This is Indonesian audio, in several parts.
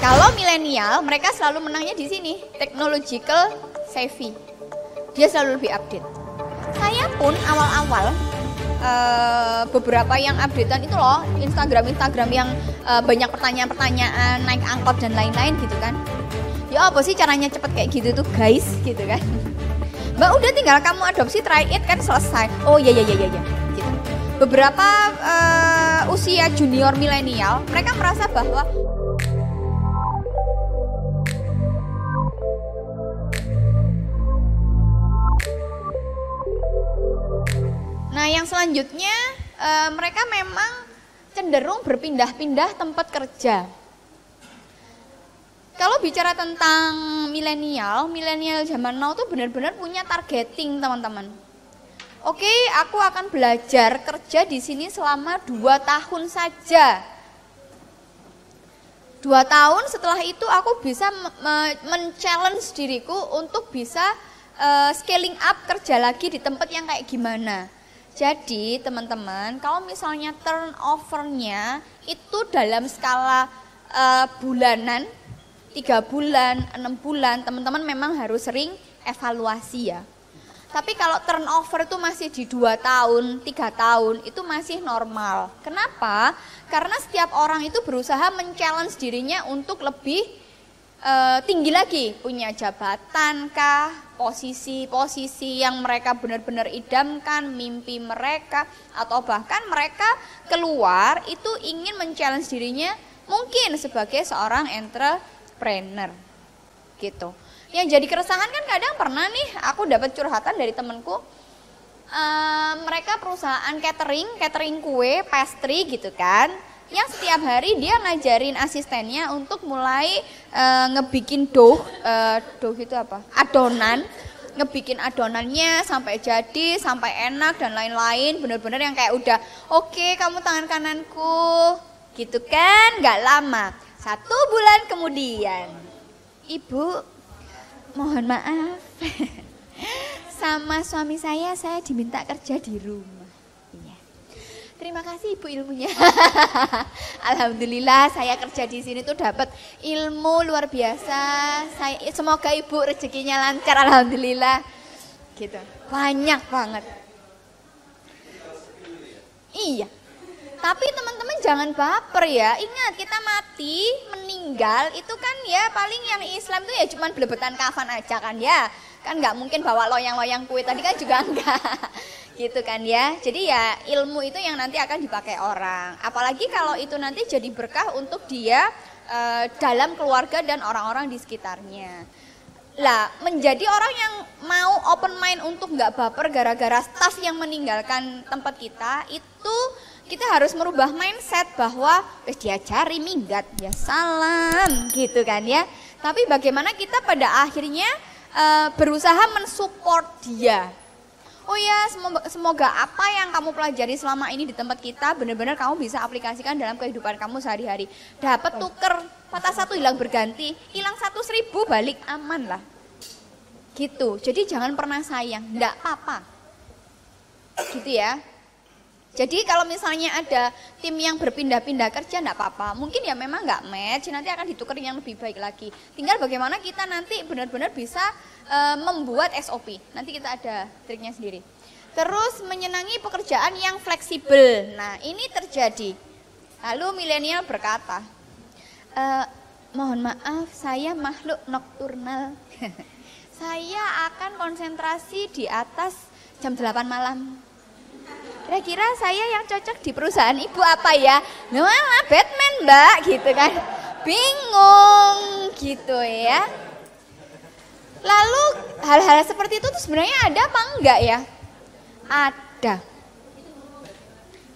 Kalau milenial, mereka selalu menangnya di sini, technological savvy. Dia selalu lebih update. Saya pun awal-awal beberapa yang updatean itu loh, Instagram yang banyak pertanyaan-pertanyaan, naik angkot dan lain-lain gitu kan. Ya apa sih caranya cepet kayak gitu tuh guys, gitu kan. Mbak udah tinggal kamu adopsi, try it kan selesai. Oh iya gitu. Beberapa usia junior milenial, mereka merasa bahwa nah yang selanjutnya mereka memang cenderung berpindah-pindah tempat kerja. Kalau bicara tentang milenial zaman now tuh benar-benar punya targeting teman-teman. Oke, aku akan belajar kerja di sini selama 2 tahun saja. 2 tahun setelah itu aku bisa men-challenge diriku untuk bisa scaling up kerja lagi di tempat yang kayak gimana. Jadi teman-teman, kalau misalnya turnover-nya itu dalam skala bulanan, 3 bulan, 6 bulan, teman-teman memang harus sering evaluasi ya. Tapi kalau turnover itu masih di 2 tahun, 3 tahun, itu masih normal. Kenapa? Karena setiap orang itu berusaha men-challenge dirinya untuk lebih tinggi lagi, punya jabatan kah, posisi-posisi yang mereka benar-benar idamkan, mimpi mereka, atau bahkan mereka keluar itu ingin men-challenge dirinya mungkin sebagai seorang entrepreneur gitu. Yang jadi keresahan kan kadang pernah nih, aku dapat curhatan dari temenku, mereka perusahaan catering kue, pastry gitu kan, yang setiap hari dia ngajarin asistennya untuk mulai ngebikin dough itu apa? Adonan, ngebikin adonannya sampai jadi, sampai enak dan lain-lain, bener-bener yang kayak udah, oke, kamu tangan kananku, gitu kan, nggak lama. 1 bulan kemudian, Ibu, mohon maaf, sama suami saya diminta kerja di rumah. Terima kasih Ibu ilmunya. Alhamdulillah saya kerja di sini tuh dapat ilmu luar biasa. Semoga Ibu rezekinya lancar, alhamdulillah. Gitu. Banyak banget. Iya. Tapi teman-teman jangan baper ya. Ingat kita mati, meninggal itu kan ya paling yang Islam tuh ya cuman belebetan kafan aja kan ya. Kan nggak mungkin bawa loyang-loyang kue tadi kan juga enggak. Gitu kan ya. Jadi ya ilmu itu yang nanti akan dipakai orang. Apalagi kalau itu nanti jadi berkah untuk dia dalam keluarga dan orang-orang di sekitarnya. Lah, menjadi orang yang mau open mind untuk nggak baper gara-gara staf yang meninggalkan tempat kita, itu kita harus merubah mindset bahwa diajari minggat ya salam gitu kan ya. Tapi bagaimana kita pada akhirnya berusaha mensupport dia. Oh ya, semoga apa yang kamu pelajari selama ini di tempat kita benar-benar kamu bisa aplikasikan dalam kehidupan kamu sehari-hari. Dapat tuker, patah 1 hilang berganti, hilang 1.000 balik aman lah. Gitu. Jadi jangan pernah sayang, enggak apa-apa. Gitu ya. Jadi kalau misalnya ada tim yang berpindah-pindah kerja enggak apa-apa. Mungkin ya memang enggak match, nanti akan ditukar yang lebih baik lagi. Tinggal bagaimana kita nanti benar-benar bisa membuat SOP. Nanti kita ada triknya sendiri. Terus menyenangi pekerjaan yang fleksibel. Nah, ini terjadi. Lalu milenial berkata, mohon maaf, saya makhluk nokturnal. Saya akan konsentrasi di atas jam 8 malam. Kira-kira saya yang cocok di perusahaan ibu apa ya? Nah, Batman mbak, gitu kan. Bingung, gitu ya. Lalu hal-hal seperti itu tuh sebenarnya ada apa enggak ya? Ada.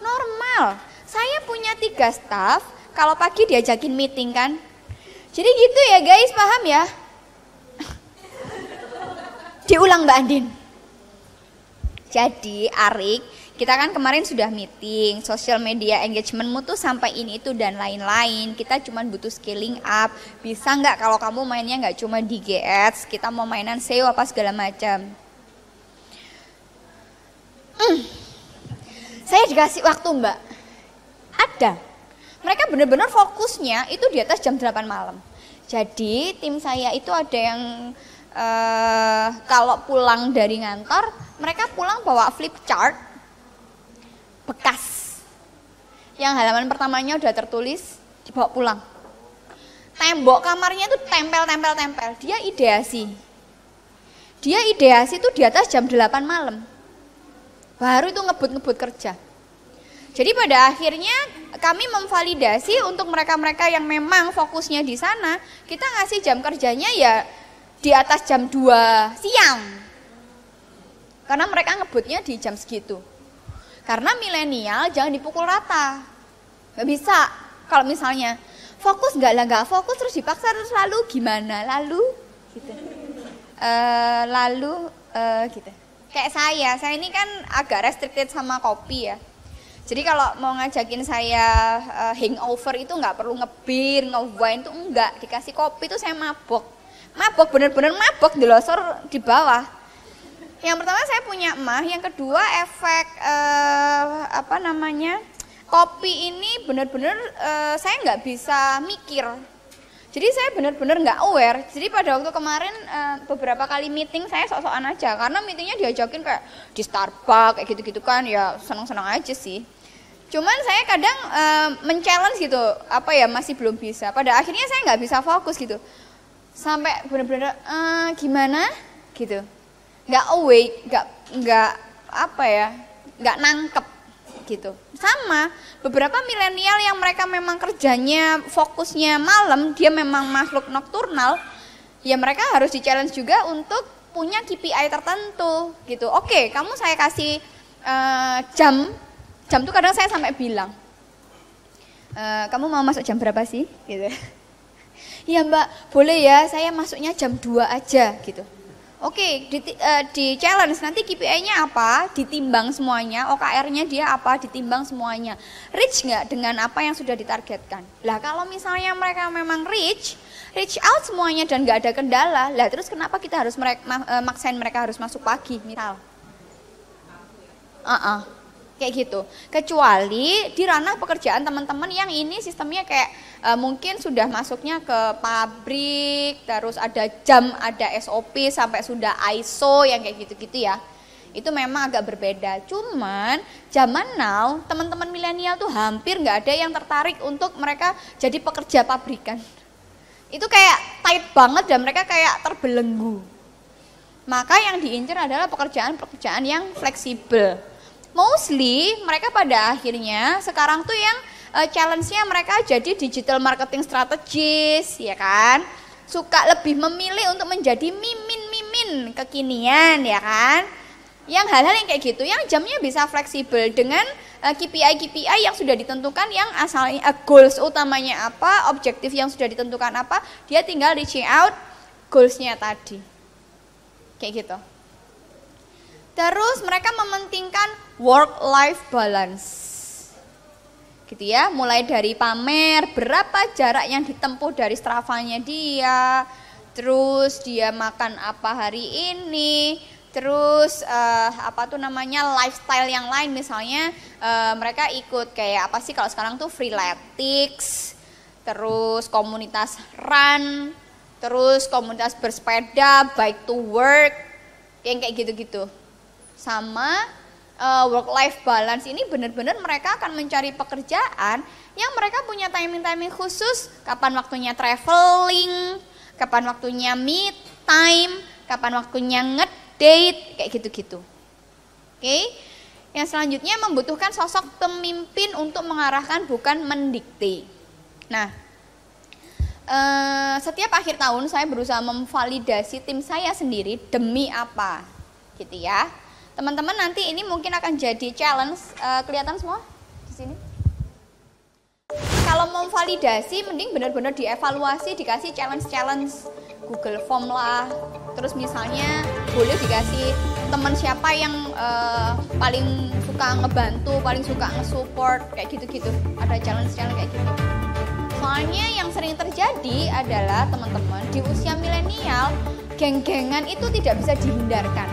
Normal. Saya punya 3 staff, kalau pagi diajakin meeting kan. Jadi gitu ya guys, paham ya? Diulang Mbak Andin. Jadi Arik, kita kan kemarin sudah meeting, social media engagementmu tuh sampai ini itu dan lain-lain. Kita cuma butuh scaling up. Bisa nggak kalau kamu mainnya nggak cuma di Ads, kita mau mainan SEO apa segala macam. Saya dikasih waktu Mbak. Ada. Mereka benar-benar fokusnya itu di atas jam 8 malam. Jadi tim saya itu ada yang kalau pulang dari ngantor, mereka pulang bawa flip chart bekas. Yang halaman pertamanya udah tertulis, dibawa pulang. Tembok kamarnya itu tempel. Dia ideasi itu di atas jam 8 malam. Baru itu ngebut kerja. Jadi pada akhirnya kami memvalidasi untuk mereka-mereka yang memang fokusnya di sana, kita ngasih jam kerjanya ya di atas jam 2 siang. Karena mereka ngebutnya di jam segitu. Karena milenial jangan dipukul rata. Gak bisa. Kalau misalnya fokus nggak fokus terus dipaksa terus lalu gimana? Lalu gitu. Gitu. Kayak saya ini kan agak restricted sama kopi ya. Jadi kalau mau ngajakin saya hangover itu nggak perlu ngebir, nge-wine itu enggak. Dikasih kopi itu saya mabok. Bener-bener mabok di losor di bawah. Yang pertama saya punya emah, yang kedua efek kopi ini benar-benar saya nggak bisa mikir. Jadi saya benar-benar nggak aware. Jadi pada waktu kemarin beberapa kali meeting saya sok-sokan aja, karena meetingnya diajakin kayak di Starbucks kayak gitu-gitu kan, ya senang-senang aja sih. Cuman saya kadang men-challenge gitu, masih belum bisa. Pada akhirnya saya nggak bisa fokus gitu, sampai benar-benar gimana gitu. Nggak awake, nggak nangkep gitu. Sama beberapa milenial yang mereka memang kerjanya fokusnya malam, dia memang makhluk nokturnal, ya mereka harus di challenge juga untuk punya KPI tertentu gitu. Oke, kamu saya kasih jam tuh kadang saya sampai bilang, kamu mau masuk jam berapa sih gitu. Iya mbak, boleh ya saya masuknya jam 2 aja gitu. Oke, di challenge nanti KPI-nya apa, ditimbang semuanya, OKR-nya dia apa, ditimbang semuanya. Reach nggak dengan apa yang sudah ditargetkan? Lah kalau misalnya mereka memang reach out semuanya dan nggak ada kendala, lah terus kenapa kita harus maksain mereka harus masuk pagi misal? Kayak gitu. Kecuali di ranah pekerjaan teman-teman yang ini sistemnya kayak mungkin sudah masuknya ke pabrik, terus ada jam, ada SOP sampai sudah ISO yang kayak gitu-gitu ya. Itu memang agak berbeda. Cuman zaman now teman-teman milenial tuh hampir nggak ada yang tertarik untuk mereka jadi pekerja pabrikan. Itu kayak tight banget dan mereka kayak terbelenggu. Maka yang diincar adalah pekerjaan-pekerjaan yang fleksibel. Mostly mereka pada akhirnya sekarang tuh yang challenge-nya mereka jadi digital marketing strategis, ya kan? Suka lebih memilih untuk menjadi mimin kekinian, ya kan? Yang hal-hal yang kayak gitu, yang jamnya bisa fleksibel dengan KPI yang sudah ditentukan, yang asalnya goals utamanya apa, objektif yang sudah ditentukan apa, dia tinggal reaching out goals-nya tadi. Kayak gitu. Terus mereka mementingkan work-life balance. Gitu ya, mulai dari pamer, berapa jarak yang ditempuh dari Strava-nya dia, terus dia makan apa hari ini, terus lifestyle yang lain, misalnya mereka ikut kayak apa sih kalau sekarang tuh freeletics, terus komunitas run, terus komunitas bersepeda, bike to work, yang kayak gitu-gitu. Sama work-life balance ini benar-benar mereka akan mencari pekerjaan yang mereka punya timing-timing khusus, kapan waktunya traveling, kapan waktunya me time, kapan waktunya ngedate, kayak gitu-gitu. Oke. Yang selanjutnya membutuhkan sosok pemimpin untuk mengarahkan bukan mendikte. Nah, setiap akhir tahun saya berusaha memvalidasi tim saya sendiri demi apa, gitu ya. Teman-teman nanti ini mungkin akan jadi challenge, kelihatan semua di sini. Kalau mau validasi, mending benar-benar dievaluasi, dikasih challenge Google Form lah. Terus misalnya boleh dikasih teman siapa yang paling suka ngebantu, paling suka nge-support, kayak gitu-gitu. Ada challenge kayak gitu. Soalnya yang sering terjadi adalah teman-teman di usia milenial, geng-gengan itu tidak bisa dihindarkan.